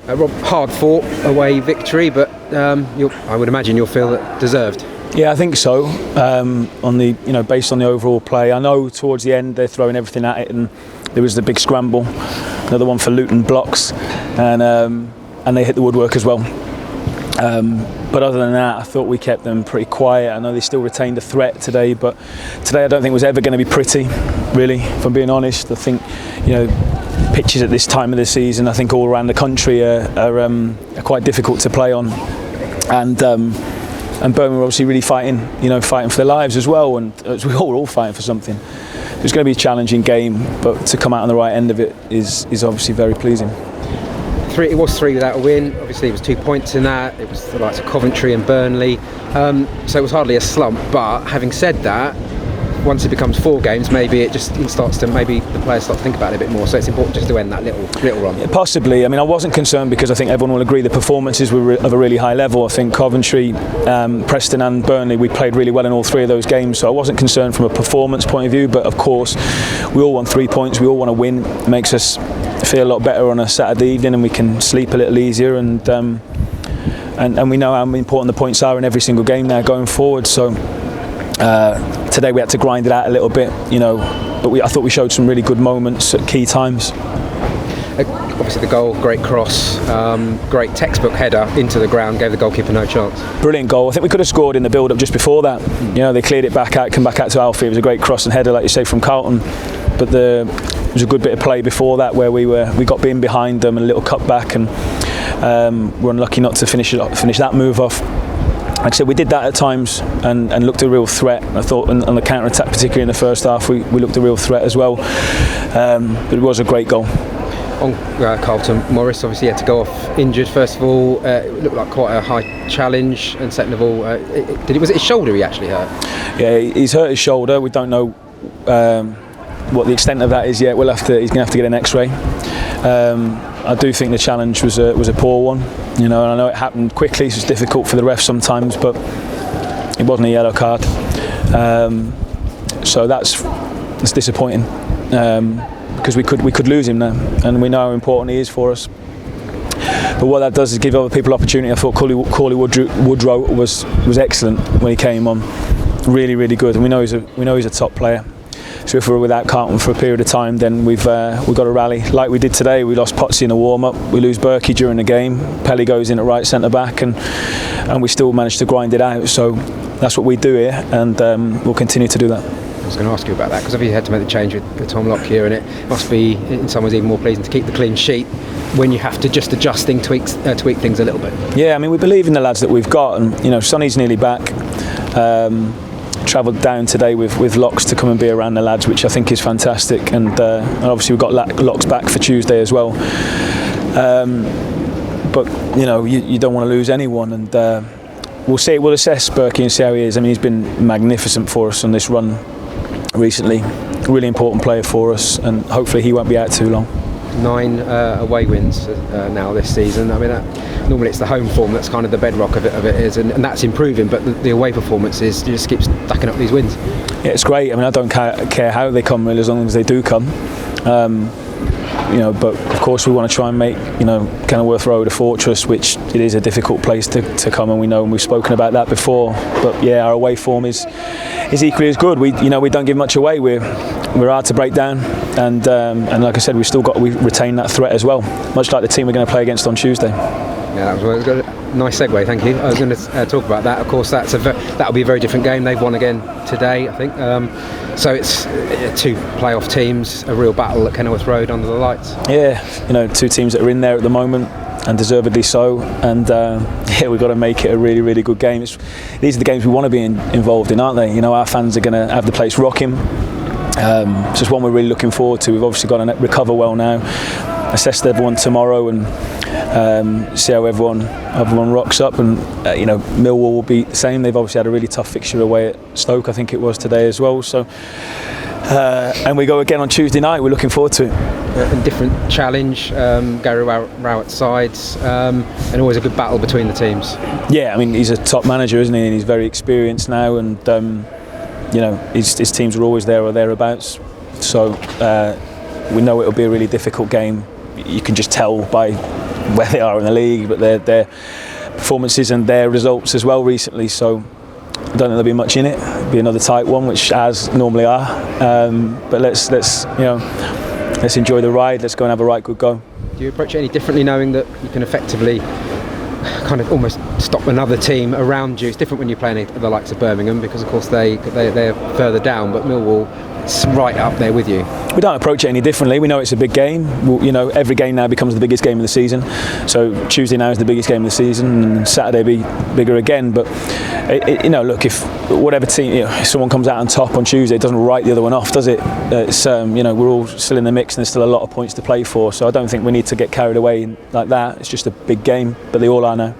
Rob, hard-fought away victory, but I would imagine you'll feel that deserved. Yeah, I think so. Based on the overall play, I know towards the end they're throwing everything at it, and there was the big scramble, another one for Luton blocks, and they hit the woodwork as well. But other than that, I thought we kept them pretty quiet. I know they still retained a threat today, but today I don't think was ever going to be pretty, really, if I'm being honest. I think, pitches at this time of the season, I think all around the country are quite difficult to play on. And Birmingham were obviously really fighting for their lives as well, and we were all fighting for something. It was going to be a challenging game, but to come out on the right end of it is obviously very pleasing. It was 3 without a win. Obviously, it was 2 points in that. It was the likes of Coventry and Burnley, so it was hardly a slump. But having said that, once it becomes 4 games, maybe the players start to think about it a bit more. So it's important just to end that little run. Yeah, possibly. I mean, I wasn't concerned because I think everyone will agree the performances were of a really high level. I think Coventry, Preston and Burnley, we played really well in all 3 of those games. So I wasn't concerned from a performance point of view. But of course, we all want 3 points. We all want to win. It makes us feel a lot better on a Saturday evening, and we can sleep a little easier. And we know how important the points are in every single game now going forward. So today we had to grind it out a little bit, but I thought we showed some really good moments at key times. Obviously the goal, great cross, great textbook header into the ground, gave the goalkeeper no chance. Brilliant goal. I think we could have scored in the build-up just before that. They cleared it back out, come back out to Alfie. It was a great cross and header, like you say, from Carlton. But there was a good bit of play before that where we got in behind them and a little cut back, and were unlucky not to finish that move off. Like I said, we did that at times and looked a real threat. I thought on the counter-attack, particularly in the first half, we looked a real threat as well. But it was a great goal. On Carlton, Morris obviously had to go off injured. First of all, it looked like quite a high challenge, and second of all, was it his shoulder he actually hurt? Yeah, he's hurt his shoulder. We don't know what the extent of that is yet. He's going to have to get an X-ray. I do think the challenge was a poor one, and I know it happened quickly, so it's difficult for the ref sometimes, but it wasn't a yellow card, so that's disappointing, because we could lose him now, and we know how important he is for us. But what that does is give other people opportunity. I thought Corley Woodrow was excellent when he came on, really, really good, and we know he's a top player. So if we're without Carlton for a period of time, then we've got to rally like we did today. We lost Potsy in the warm-up. We lose Berkey during the game. Pelly goes in at right centre-back, and we still managed to grind it out. So that's what we do here, and we'll continue to do that. I was going to ask you about that, because if you had to make the change with Tom Lockyer, and it must be in some ways even more pleasing to keep the clean sheet when you have to just tweak things a little bit. Yeah, I mean, we believe in the lads that we've got, and Sonny's nearly back. Travelled down today with Locks to come and be around the lads, which I think is fantastic, and obviously we've got Locks back for Tuesday as well. But you don't want to lose anyone, and we'll assess Berkey and see how he is. I mean, he's been magnificent for us on this run recently. Really important player for us, and hopefully he won't be out too long. 9 away wins now this season. I mean, normally it's the home form that's kind of the bedrock of it is, and that's improving. But the away performances just keep stacking up these wins. Yeah, it's great. I mean, I don't care how they come, really, as long as they do come. But of course we want to try and make Kenilworth Road a fortress, which it is a difficult place to come, and we know, and we've spoken about that before. But yeah, our away form is equally as good. We don't give much away. We're hard to break down, and like I said, we retain that threat as well, much like the team we're going to play against on Tuesday. Yeah, that was a nice segue, thank you. I was going to talk about that. Of course, that'll be a very different game. They've won again today, I think. So it's 2 playoff teams, a real battle at Kenilworth Road under the lights. Yeah, 2 teams that are in there at the moment, and deservedly so. And we've got to make it a really, really good game. These are the games we want to be involved in, aren't they? Our fans are going to have the place rocking. It's just one we're really looking forward to. We've obviously got to recover well now, assess everyone tomorrow, and see how everyone rocks up. And Millwall will be the same. They've obviously had a really tough fixture away at Stoke, I think it was today as well. So and we go again on Tuesday night. We're looking forward to it. A different challenge, Gary Rowett's sides, and always a good battle between the teams. Yeah, I mean, he's a top manager, isn't he? And he's very experienced now, and his teams are always there or thereabouts. So we know it'll be a really difficult game. You can just tell by where they are in the league, but their performances and their results as well recently. So I don't think there'll be much in it. It'll be another tight one, which as normally are. But let's enjoy the ride. Let's go and have a right good go. Do you approach it any differently, knowing that you can effectively kind of almost stop another team around you? It's different when you're playing the likes of Birmingham, because of course they're further down, but Millwall, it's right up there with you. We don't approach it any differently. We know it's a big game. Every game now becomes the biggest game of the season. So Tuesday now is the biggest game of the season, and Saturday be bigger again. But look, if whatever team, if someone comes out on top on Tuesday, it doesn't write the other one off, does it? It's we're all still in the mix, and there's still a lot of points to play for. So I don't think we need to get carried away like that. It's just a big game, but they all are now.